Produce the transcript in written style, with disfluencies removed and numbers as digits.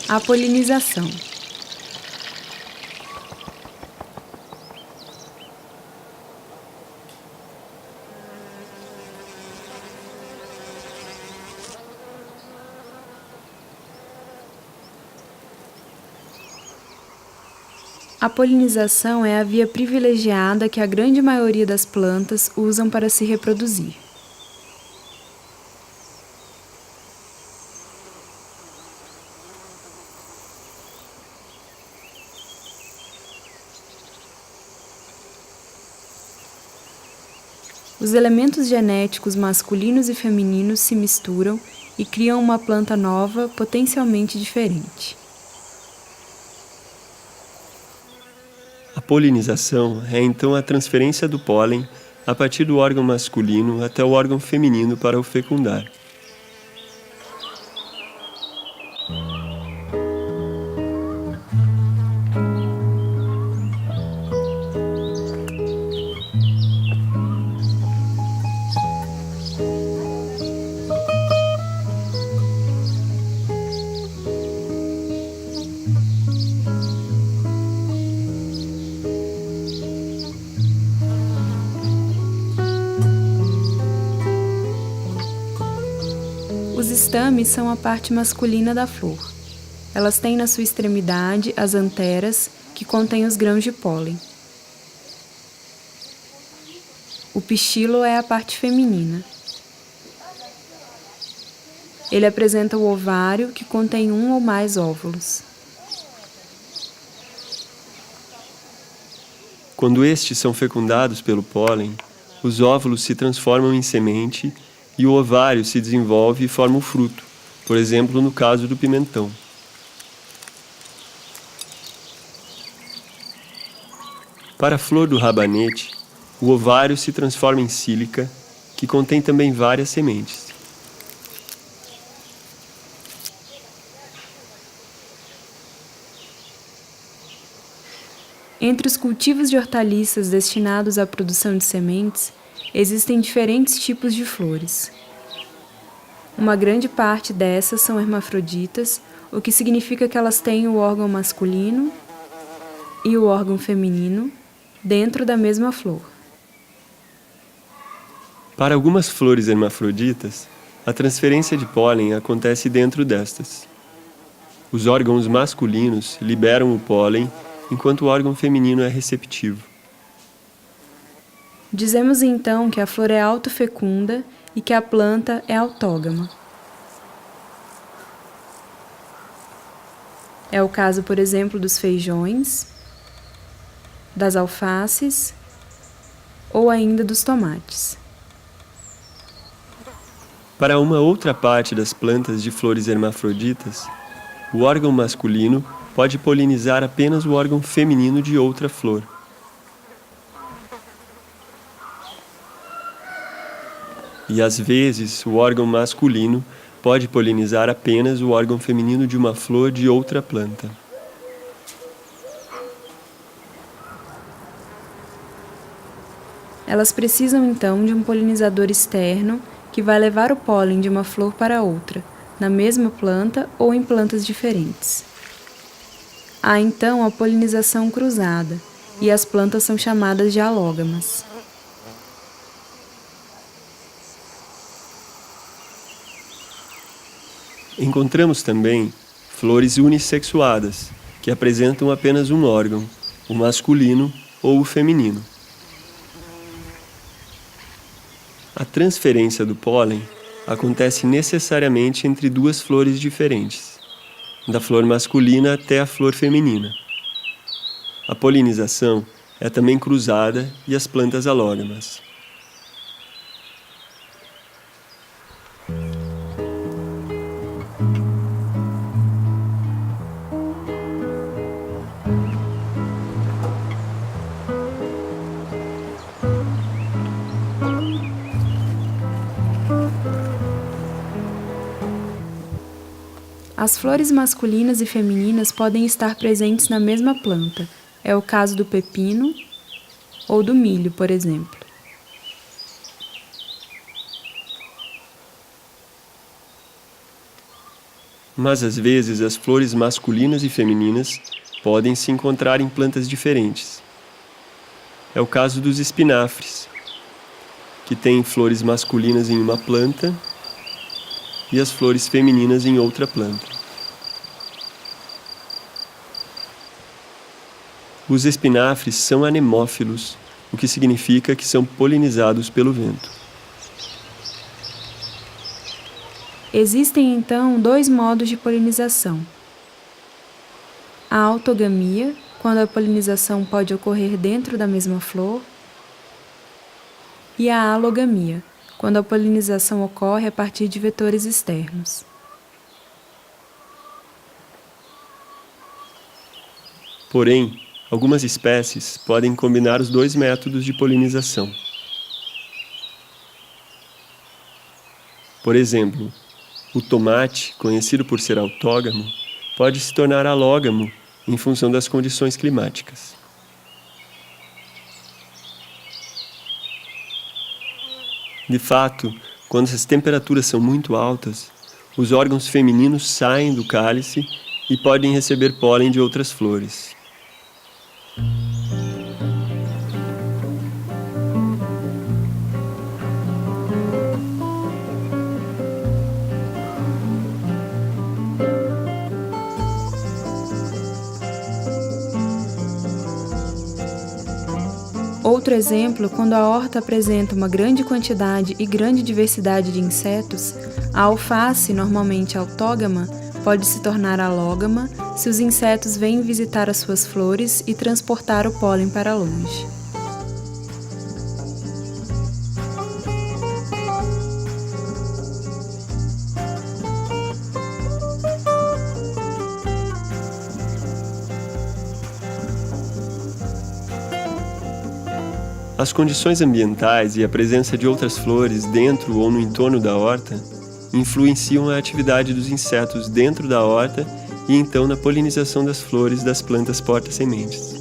A polinização. A polinização é a via privilegiada que a grande maioria das plantas usam para se reproduzir. Os elementos genéticos masculinos e femininos se misturam e criam uma planta nova, potencialmente diferente. A polinização é então a transferência do pólen a partir do órgão masculino até o órgão feminino para o fecundar. Os estames são a parte masculina da flor. Elas têm na sua extremidade as anteras, que contêm os grãos de pólen. O pistilo é a parte feminina. Ele apresenta o ovário, que contém um ou mais óvulos. Quando estes são fecundados pelo pólen, os óvulos se transformam em semente e o ovário se desenvolve e forma o fruto, por exemplo, no caso do pimentão. Para a flor do rabanete, o ovário se transforma em sílica, que contém também várias sementes. Entre os cultivos de hortaliças destinados à produção de sementes, existem diferentes tipos de flores. Uma grande parte dessas são hermafroditas, o que significa que elas têm o órgão masculino e o órgão feminino dentro da mesma flor. Para algumas flores hermafroditas, a transferência de pólen acontece dentro destas. Os órgãos masculinos liberam o pólen, enquanto o órgão feminino é receptivo. Dizemos então que a flor é autofecunda e que a planta é autógama. É o caso, por exemplo, dos feijões, das alfaces ou ainda dos tomates. Para uma outra parte das plantas de flores hermafroditas, o órgão masculino pode polinizar apenas o órgão feminino de outra flor. E às vezes o órgão masculino pode polinizar apenas o órgão feminino de uma flor de outra planta. Elas precisam então de um polinizador externo que vai levar o pólen de uma flor para outra, na mesma planta ou em plantas diferentes. Há então a polinização cruzada, e as plantas são chamadas de alógamas. Encontramos também flores unissexuadas, que apresentam apenas um órgão, o masculino ou o feminino. A transferência do pólen acontece necessariamente entre duas flores diferentes, da flor masculina até a flor feminina. A polinização é também cruzada e as plantas alógamas. As flores masculinas e femininas podem estar presentes na mesma planta. É o caso do pepino ou do milho, por exemplo. Mas às vezes as flores masculinas e femininas podem se encontrar em plantas diferentes. É o caso dos espinafres, que têm flores masculinas em uma planta e as flores femininas em outra planta. Os espinafres são anemófilos, o que significa que são polinizados pelo vento. Existem então dois modos de polinização: a autogamia, quando a polinização pode ocorrer dentro da mesma flor, e a alogamia, quando a polinização ocorre a partir de vetores externos. Porém, algumas espécies podem combinar os dois métodos de polinização. Por exemplo, o tomate, conhecido por ser autógamo, pode se tornar alógamo em função das condições climáticas. De fato, quando as temperaturas são muito altas, os órgãos femininos saem do cálice e podem receber pólen de outras flores. Outro exemplo, quando a horta apresenta uma grande quantidade e grande diversidade de insetos, a alface, normalmente autógama, pode se tornar alógama se os insetos vêm visitar as suas flores e transportar o pólen para longe. As condições ambientais e a presença de outras flores dentro ou no entorno da horta influenciam a atividade dos insetos dentro da horta e então na polinização das flores das plantas porta-sementes.